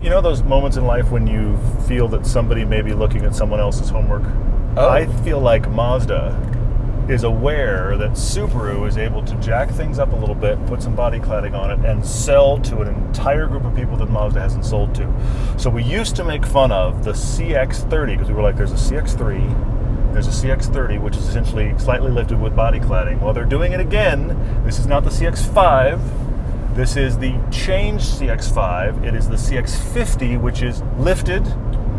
You know those moments in life when you feel that somebody may be looking at someone else's homework? Oh. I feel like Mazda is aware that Subaru is able to jack things up a little bit, put some body cladding on it, and sell to an entire group of people that Mazda hasn't sold to. So we used to make fun of the CX-30 because we were like, there's a CX-3, there's a CX-30, which is essentially slightly lifted with body cladding. Well, they're doing it again. This is not the CX-5. This is the changed CX-5. It is the CX-50, which is lifted,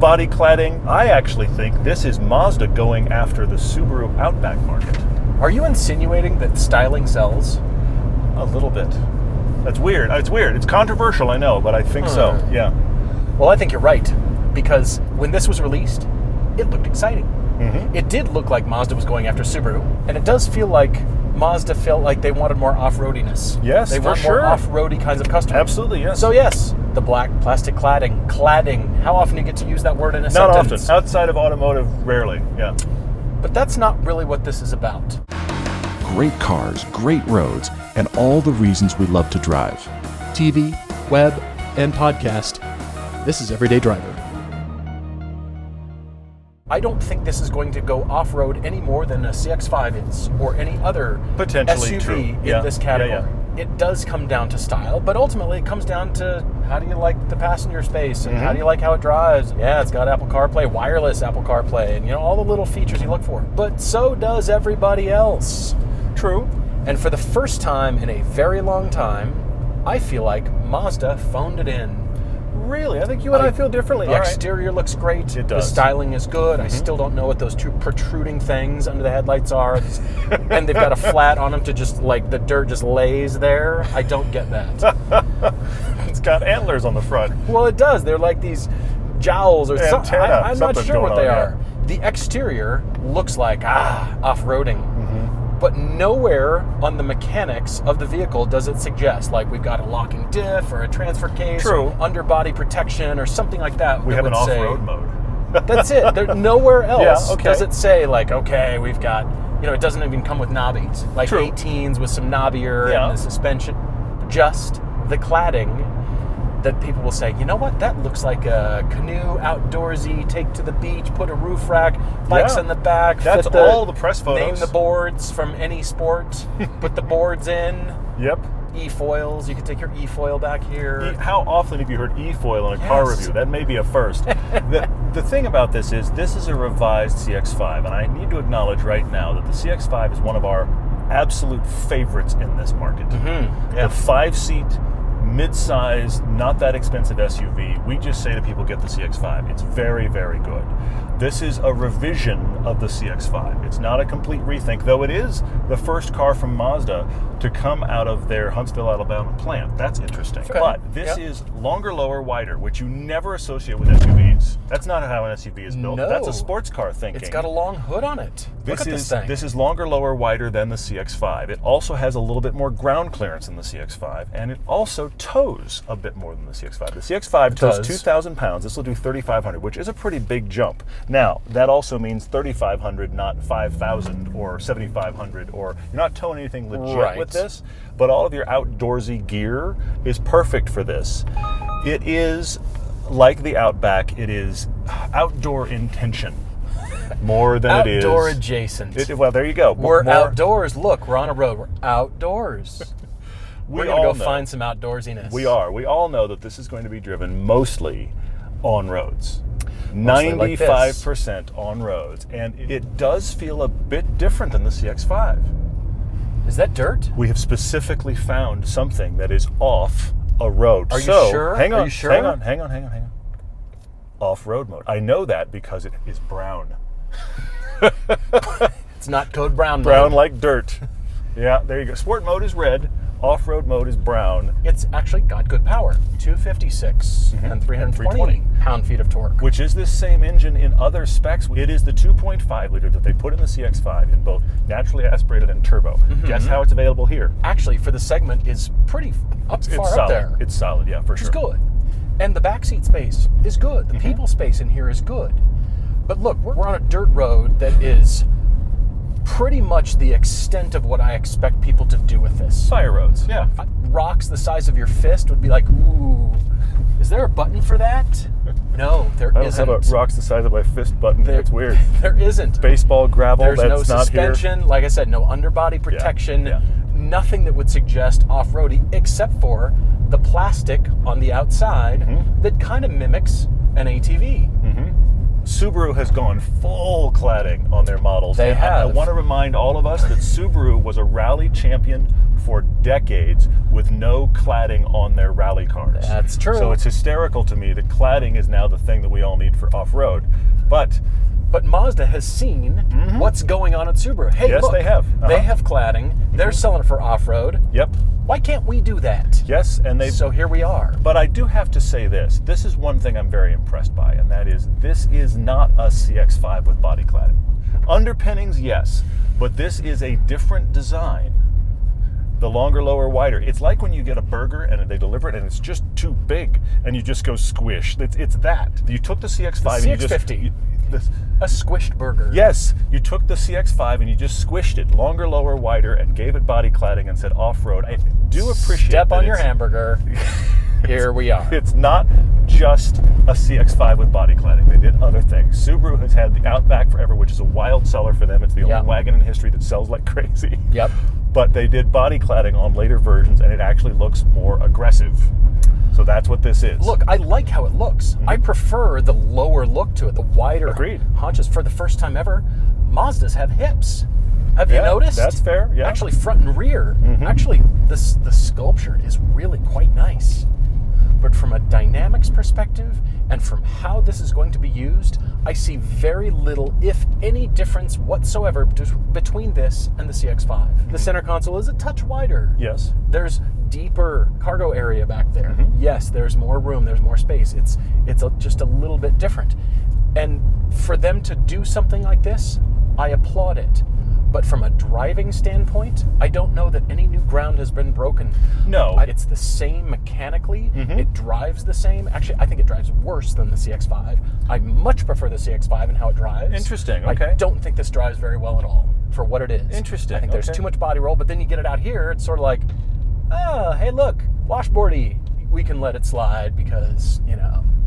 body cladding. I actually think this is Mazda going after the Subaru Outback market. Are you insinuating that styling sells? A little bit. That's weird. It's weird. It's controversial, I know, but I think so. Yeah. Well, I think you're right, because when this was released, it looked exciting. Mm-hmm. It did look like Mazda was going after Subaru, and it does feel like Mazda felt like they wanted more off-roadiness. Yes, they for want sure. more off-roady kinds of customers. Absolutely, yes. So yes, the black plastic cladding. How often do you get to use that word in a Not sentence? often. Outside of automotive, rarely. Yeah. But that's not really what this is about. Great cars, great roads, and all the reasons we love to drive. TV, web, and podcast. This is Everyday Driver. I don't think this is going to go off-road any more than a CX-5 is, or any other Potentially SUV true. in Yeah. this category. Yeah, It does come down to style, but ultimately it comes down to how do you like the passenger space, and how do you like how it drives. Yeah, it's got Apple CarPlay, wireless Apple CarPlay, and all the little features you look for. But so does everybody else. True. And for the first time in a very long time, I feel like Mazda phoned it in. Really? I think you and I feel differently. The All right. exterior looks great. It does. The styling is good. I still don't know what those two protruding things under the headlights are. And they've got a flat on them to just, like, the dirt just lays there. I don't get that. It's got antlers on the front. Well, it does. They're like these jowls or something. Antenna, I'm not something sure what going they on, are. The exterior looks like, off-roading. But nowhere on the mechanics of the vehicle does it suggest, like, we've got a locking diff or a transfer case, True. or underbody protection or something like that. We that have an would say- off-road mode. That's it. There, nowhere else Yeah, okay. does it say, like, okay, we've got, it doesn't even come with knobbies. Like True. 18s with some knobbier Yeah. and the suspension. Just the cladding that people will say, you know what, that looks like a canoe, outdoorsy, take to the beach, put a roof rack, bikes Yeah. in the back. That's fit all the press photos. Name the boards from any sport. Put the boards in. Yep. E-foils. You can take your e-foil back here. How often have you heard e-foil in a car Yes. review? That may be a first. The thing about this is a revised CX-5, and I need to acknowledge right now that the CX-5 is one of our absolute favorites in this market. Yeah. The 5-seat, mid-size, not that expensive SUV. We just say to people, get the CX-5. It's very, very good. This is a revision of the CX-5. It's not a complete rethink, though it is the first car from Mazda to come out of their Huntsville, Alabama plant. That's interesting. Okay. But this is longer, lower, wider, which you never associate with SUVs. That's not how an SUV is built. No. That's a sports car thinking. It's got a long hood on it. Look at this thing. This is longer, lower, wider than the CX-5. It also has a little bit more ground clearance than the CX-5, and it also tows a bit more than the CX-5. The CX-5 tows does. 2,000 pounds. This will do 3,500, which is a pretty big jump. Now, that also means 3,500, not 5,000 or 7,500, or you're not towing anything legit Right. with this, but all of your outdoorsy gear is perfect for this. It is, like the Outback, it is outdoor intention more than it is. Outdoor adjacent. Well, there you go. We're More- outdoors. Look, we're on a road. We're outdoors. We're going to all go know. find some outdoorsiness. We are. We all know that this is going to be driven mostly on roads. Mostly like this. 95% on roads. And it does feel a bit different than the CX-5. Is that dirt? We have specifically found something that is off a road. Are you So, sure? Hang on, Are you sure? hang on. Off-road mode. I know that because it is brown. It's not code brown. Brown mode. like dirt. Yeah, there you go. Sport mode is red. Off-road mode is brown. It's actually got good power. 256 and 320 pound-feet of torque. Which is this same engine in other specs. It is the 2.5 liter that they put in the CX-5 in both naturally aspirated and turbo. Guess how it's available here? Actually, for the segment, is pretty far It's up solid. there. It's solid, yeah, for Which sure. is good. And the backseat space is good. The people space in here is good. But look, we're on a dirt road that is pretty much the extent of what I expect people to do with this. Fire roads, yeah. Rocks the size of your fist would be like, ooh, is there a button for that? No, there I don't isn't. have a rocks the size of my fist button. It's weird. There isn't. Baseball gravel, There's that's no not suspension. here. Like I said, no underbody protection. yeah. Nothing that would suggest off-roady except for the plastic on the outside that kind of mimics an ATV. Subaru has gone full cladding on their models. They And have. I want to remind all of us that Subaru was a rally champion for decades with no cladding on their rally cars. That's true. So it's hysterical to me that cladding is now the thing that we all need for off-road. But Mazda has seen what's going on at Subaru. Hey, Yes, look, they have. They have cladding. They're selling it for off-road. yep, Why can't we do that? yes, and they. So here we are. But I do have to say this. This is one thing I'm very impressed by, and that is this is not a CX-5 with body cladding. Underpinnings, yes, but this is a different design. The longer, lower, wider. It's like when you get a burger and they deliver it and it's just too big and you just go squish. It's that. You took the CX-5 The and you just... CX-50. A squished burger. Yes, you took the CX-5 and you just squished it, longer, lower, wider, and gave it body cladding and said off-road. I do appreciate Step that on your it's- hamburger. Here we are. It's not just a CX-5 with body cladding. They did other things. Subaru has had the Outback forever, which is a wild seller for them. It's the only Yep. wagon in history that sells like crazy. Yep. But they did body cladding on later versions, and it actually looks more aggressive. So that's what this is. Look, I like how it looks. I prefer the lower look to it, the wider Agreed. haunches. For the first time ever, Mazdas have hips. Have you Yeah, noticed? that's fair, yeah. Actually, front and rear. Actually, the sculpture is really quite nice. But from a dynamics perspective and from how this is going to be used, I see very little, if any, difference whatsoever between this and the CX-5. The center console is a touch wider. Yes. There's deeper cargo area back there. Yes, there's more room, there's more space. It's just a little bit different. And for them to do something like this, I applaud it. But from a driving standpoint, I don't know that any new ground has been broken. No. It's the same mechanically. It drives the same. Actually, I think it drives worse than the CX-5. I much prefer the CX-5 and how it drives. Interesting, I okay. don't think this drives very well at all for what it is. Interesting, I think there's okay. too much body roll, but then you get it out here, it's sort of like, oh, hey, look, washboardy. We can let it slide because,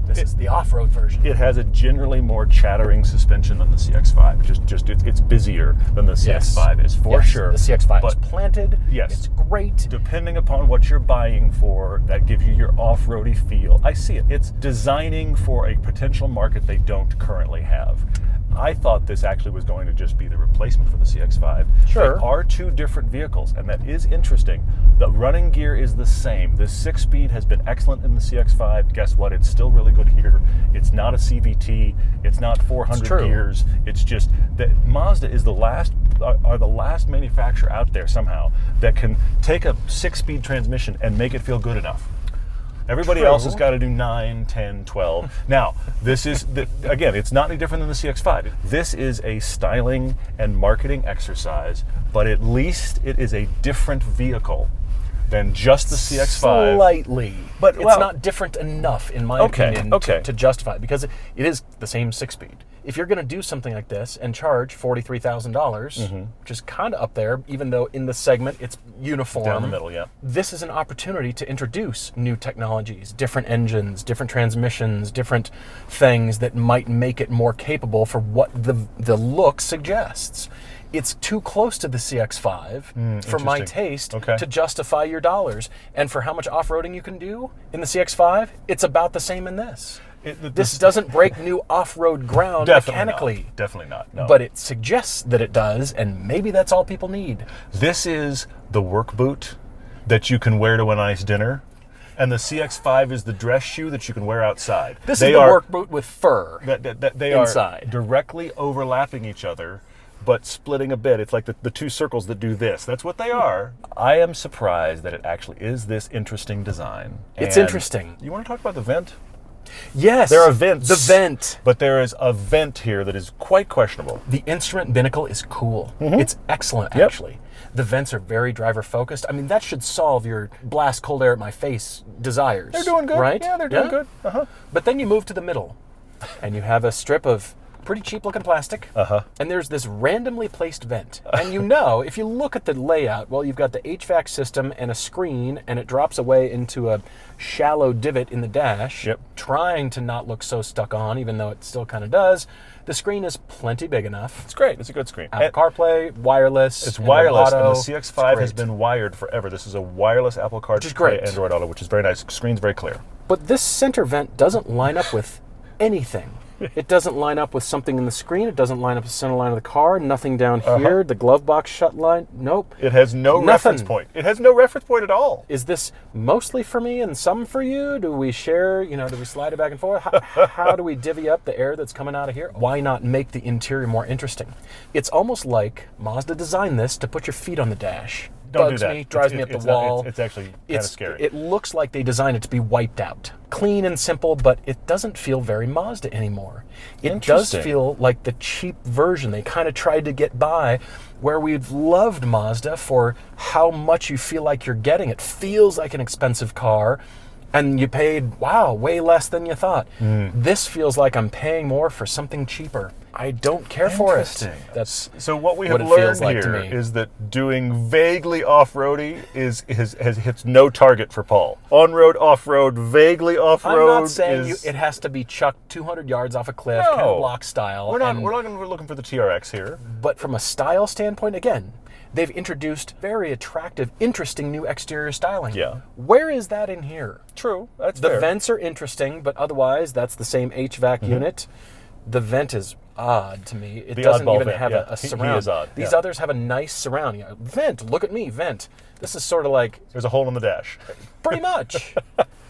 this is the off-road version. It has a generally more chattering suspension than the CX-5. It's busier than the CX-5 is, for Yes, sure. The CX-5 is But planted. yes. It's great. depending upon what you're buying for, that gives you your off-roady feel. I see it. It's designing for a potential market they don't currently have. I thought this actually was going to just be the replacement for the CX-5. Sure. They are two different vehicles, and that is interesting. The running gear is the same. The 6-speed has been excellent in the CX-5. Guess what? It's still really good here. It's not a CVT. It's not 400 true. gears. It's just that Mazda is the last manufacturer out there somehow that can take a 6-speed transmission and make it feel good enough. Everybody True. else has got to do 9, 10, 12. Now, this is, again, it's not any different than the CX-5. This is a styling and marketing exercise, but at least it is a different vehicle than just the CX-5. Slightly. But, it's well- not different enough, in my Okay, opinion, okay. to justify it, because it is the same 6-speed. If you're going to do something like this and charge $43,000, which is kind of up there, even though in the segment it's uniform. Down the middle, yeah. This is an opportunity to introduce new technologies, different engines, different transmissions, different things that might make it more capable for what the look suggests. It's too close to the CX-5 for my interesting. taste Okay. to justify your dollars. And for how much off-roading you can do in the CX-5, it's about the same in this. This doesn't break new off-road ground mechanically. Definitely not. No. But it suggests that it does, and maybe that's all people need. This is the work boot that you can wear to a nice dinner, and the CX-5 is the dress shoe that you can wear outside. This is the work boot with fur They inside. are directly overlapping each other, but splitting a bit. It's like the two circles that do this. That's what they are. I am surprised that it actually is this interesting design. It's And interesting. You want to talk about the vent? Yes. There are vents. The vent. But there is a vent here that is quite questionable. The instrument binnacle is cool. It's excellent, Yep. actually. The vents are very driver focused. I mean, that should solve your blast cold air at my face desires. They're doing good. Right? Yeah, they're doing good. Uh-huh. But then you move to the middle, and you have a strip of Pretty cheap looking plastic. Uh-huh. And there's this randomly placed vent. And you know, if you look at the layout, well, you've got the HVAC system and a screen, and it drops away into a shallow divot in the dash, trying to not look so stuck on, even though it still kind of does. The screen is plenty big enough. It's great. It's a good screen. Apple CarPlay, wireless. It's wireless, Auto. and the CX-5 has been wired forever. This is a wireless Apple CarPlay Android Auto, which is very nice. Screen's very clear. But this center vent doesn't line up with anything. It doesn't line up with something in the screen. It doesn't line up with the center line of the car. Nothing down here. The glove box shut line. Nope. It has no reference point. It has no reference point at all. Is this mostly for me and some for you? Do we share, do we slide it back and forth? How do we divvy up the air that's coming out of here? Why not make the interior more interesting? It's almost like Mazda designed this to put your feet on the dash. Don't Bugs do that. me, drives me up the wall. It's actually kind of scary. It looks like they designed it to be wiped out. Clean and simple, but it doesn't feel very Mazda anymore. It does feel like the cheap version. They kind of tried to get by where we've loved Mazda for how much you feel like you're getting. It feels like an expensive car, and you paid, way less than you thought. This feels like I'm paying more for something cheaper. I don't care for it. That's so what we have learned here is that doing vaguely off-roady has hits no target for Paul. On-road, off-road, vaguely off-road. I'm not saying it has to be chucked 200 yards off a cliff, kind of block style. We're not looking for the TRX here. But from a style standpoint, again, they've introduced very attractive, interesting new exterior styling. Yeah. Where is that in here? True, that's the fair. vents are interesting, but otherwise, that's the same HVAC unit. The vent is odd to me. It doesn't even have a surround. He is odd. These others have a nice surround. Vent, look at me, vent. This is sort of like... There's a hole in the dash. Pretty much.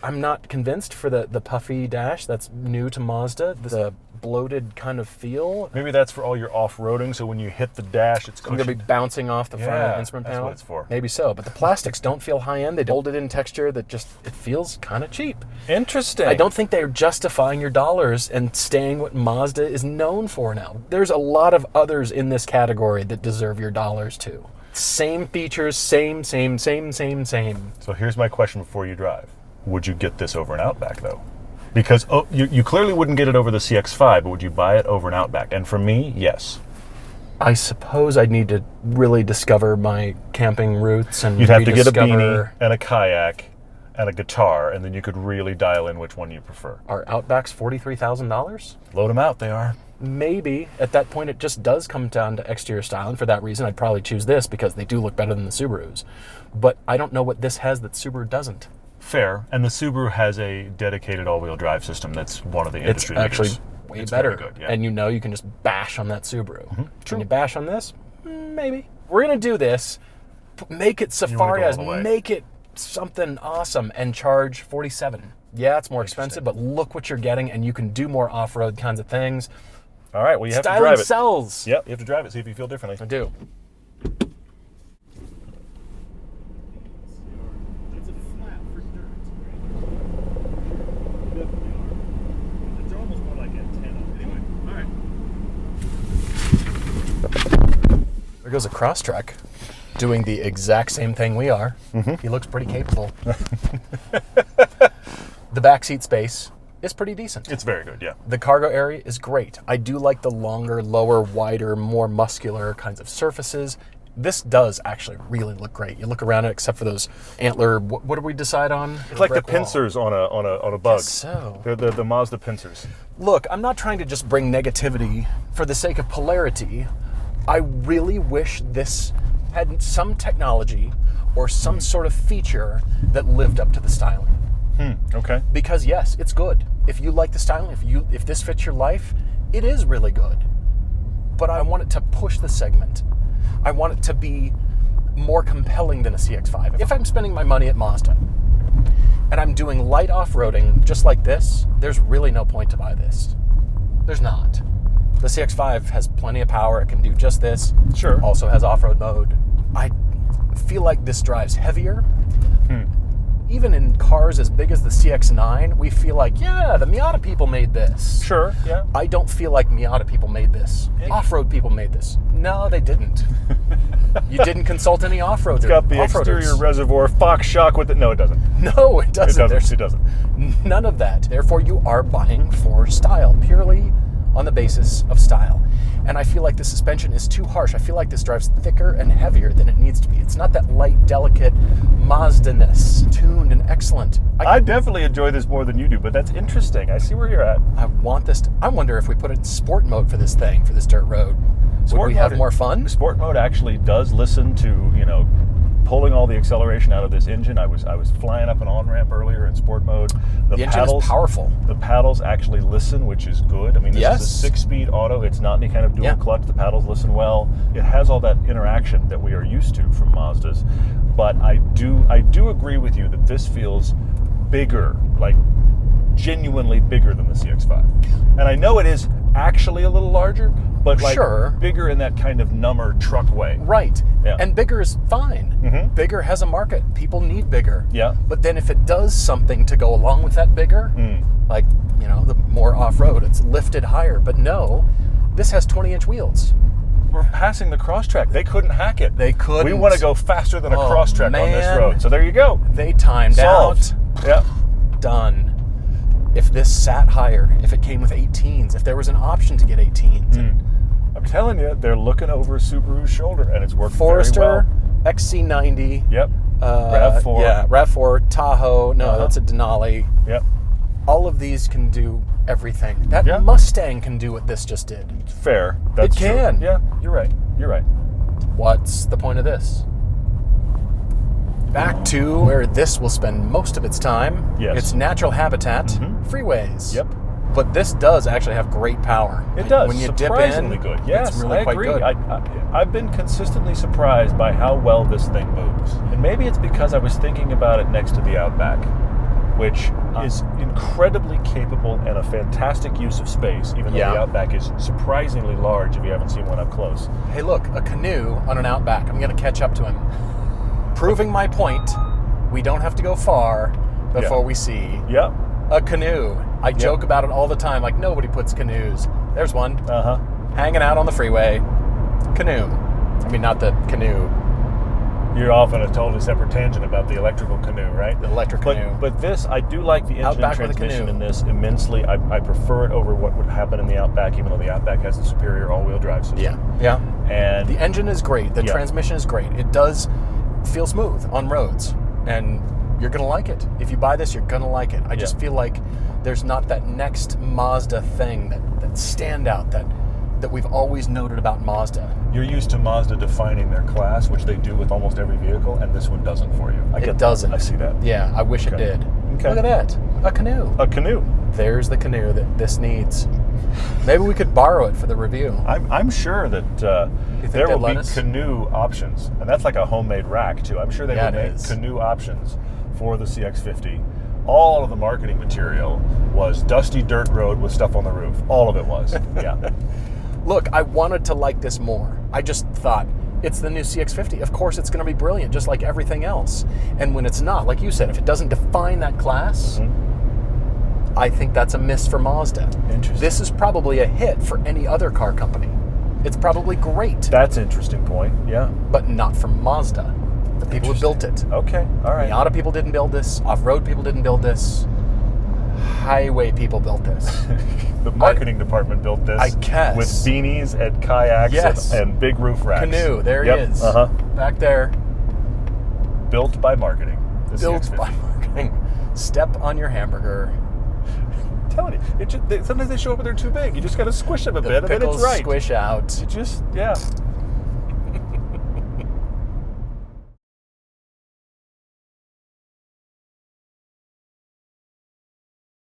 I'm not convinced for the puffy dash. That's new to Mazda. The bloated kind of feel. Maybe that's for all your off-roading, so when you hit the dash, it's cushioned. You're going to be bouncing off the front of the instrument panel. That's what it's for. Maybe so, but the plastics don't feel high-end. They molded in texture that it feels kind of cheap. Interesting. I don't think they're justifying your dollars and staying what Mazda is known for now. There's a lot of others in this category that deserve your dollars too. Same features, same. So here's my question before you drive. Would you get this over an Outback, though? Because you clearly wouldn't get it over the CX-5, but would you buy it over an Outback? And for me, yes. I suppose I'd need to really discover my camping roots and you'd have to get a beanie and a kayak and a guitar, and then you could really dial in which one you prefer. Are Outbacks $43,000? Load them out, they are. Maybe. At that point, it just does come down to exterior style, and for that reason, I'd probably choose this because they do look better than the Subarus. But I don't know what this has that Subaru doesn't. Fair. And the Subaru has a dedicated all-wheel drive system that's one of the industry leaders. It's actually way better. Very good, And you can just bash on that Subaru. Can you bash on this? Maybe. We're going to do this. Make it Safari Eyes. Make it something awesome and charge $47,000. Yeah, it's more expensive, but look what you're getting, and you can do more off-road kinds of things. All right, well, you have to drive it. Styling sells. Yep, you have to drive it, see if you feel differently. I do. There goes a Crosstrek doing the exact same thing we are. He looks pretty capable. The backseat space is pretty decent. It's very good, yeah. The cargo area is great. I do like the longer, lower, wider, more muscular kinds of surfaces. This does actually really look great. You look around it, except for those antler. What did we decide on? It's like the pincers on a bug. Guess so They're the Mazda pincers. Look, I'm not trying to just bring negativity for the sake of polarity. I really wish this had some technology or some sort of feature that lived up to the styling. Okay. Because yes, it's good. If you like the styling, if this fits your life, it is really good. But I want it to push the segment. I want it to be more compelling than a CX-5. If I'm spending my money at Mazda and I'm doing light off-roading just like this, there's really no point to buy this. There's not. The CX-5 has plenty of power. It can do just this. Sure. Also has off-road mode. I feel like this drives heavier. Even in cars as big as the CX-9, we feel like, yeah, the Miata people made this. Sure, yeah. I don't feel like Miata people made this. Off-road people made this. No, they didn't. You didn't consult any off-roaders. It's got the exterior reservoir, Fox shock with it. No, it doesn't. No, it doesn't. It doesn't. None of that. Therefore, you are buying for style, purely on the basis of style. And I feel like the suspension is too harsh. I feel like this drives thicker and heavier than it needs to be. It's not that light, delicate Mazda-ness, tuned and excellent. I definitely enjoy this more than you do, but that's interesting. I see where you're at. I want this. I wonder if we put it in sport mode for this thing, for this dirt road. Would we have more fun? Sport mode actually does listen to, pulling all the acceleration out of this engine. I was flying up an on-ramp earlier in sport mode. The engine is powerful. The paddles actually listen, which is good. I mean, this is a 6-speed auto. It's not any kind of dual clutch. The paddles listen well. It has all that interaction that we are used to from Mazdas. But I do agree with you that this feels bigger, like genuinely bigger than the CX-5. And I know it is actually a little larger, but like bigger in that kind of number truck way. Right. Yeah. And bigger is fine. Mm-hmm. Bigger has a market. People need bigger. Yeah. But then if it does something to go along with that bigger, like, the more off-road, it's lifted higher. But no, this has 20-inch wheels. We're passing the Crosstrek. They couldn't hack it. They couldn't. We want to go faster than a Crosstrek on this road. So there you go. They timed out. Yep. Done. If this sat higher, if it came with 18s, if there was an option to get 18s. I'm telling you, they're looking over Subaru's shoulder, and it's working Forester, very well. XC90. Yep. RAV4. Yeah, RAV4, Tahoe. No, that's a Denali. Yep. All of these can do everything. That Mustang can do what this just did. Fair. That's true. Can. Yeah, you're right. You're right. What's the point of this? Back to where this will spend most of its time. Yes. Its natural habitat, freeways. Yep. But this does actually have great power. It does. When you surprisingly dip in, good. Yes, it's really I agree. quite good. I've been consistently surprised by how well this thing moves. And maybe it's because I was thinking about it next to the Outback, which is incredibly capable and a fantastic use of space, even though the Outback is surprisingly large if you haven't seen one up close. Hey, look, a canoe on an Outback. I'm going to catch up to him. Proving my point, we don't have to go far before we see a canoe. I joke about it all the time, like nobody puts canoes. There's one. Hanging out on the freeway. Canoe. I mean, not the canoe. You're off on a totally separate tangent about the electrical canoe, right? The electric canoe. But this, I do like the engine and transmission in this immensely. I prefer it over what would happen in the Outback, even though the Outback has a superior all-wheel drive system. Yeah. And the engine is great. The transmission is great. It does feel smooth on roads. And you're going to like it. If you buy this, you're going to like it. I just feel like there's not that next Mazda thing, that standout that we've always noted about Mazda. You're used to Mazda defining their class, which they do with almost every vehicle, and this one doesn't for you. It doesn't. I see that. Yeah, I wish it did. Okay. Look at that. A canoe. A canoe. There's the canoe that this needs. Maybe we could borrow it for the review. I'm sure that there will be canoe options, and that's like a homemade rack too. I'm sure they will make canoe options for the CX-50. All of the marketing material was dusty dirt road with stuff on the roof. All of it was. Yeah. Look, I wanted to like this more. I just thought, it's the new CX-50. Of course it's going to be brilliant, just like everything else. And when it's not, like you said, if it doesn't define that class, I think that's a miss for Mazda. Interesting. This is probably a hit for any other car company. It's probably great. That's an interesting point, yeah. But not for Mazda. The people who built it. Okay, all right. Miata people didn't build this. Off-road people didn't build this. Highway people built this. The marketing department built this. I guess. With beanies and kayaks and big roof racks. Canoe, there it is. Back there. Built by marketing. Built by marketing. Step on your hamburger. I'm telling you, sometimes they show up and they're too big. You just got to squish them a bit, and then it's right. Squish out. You just,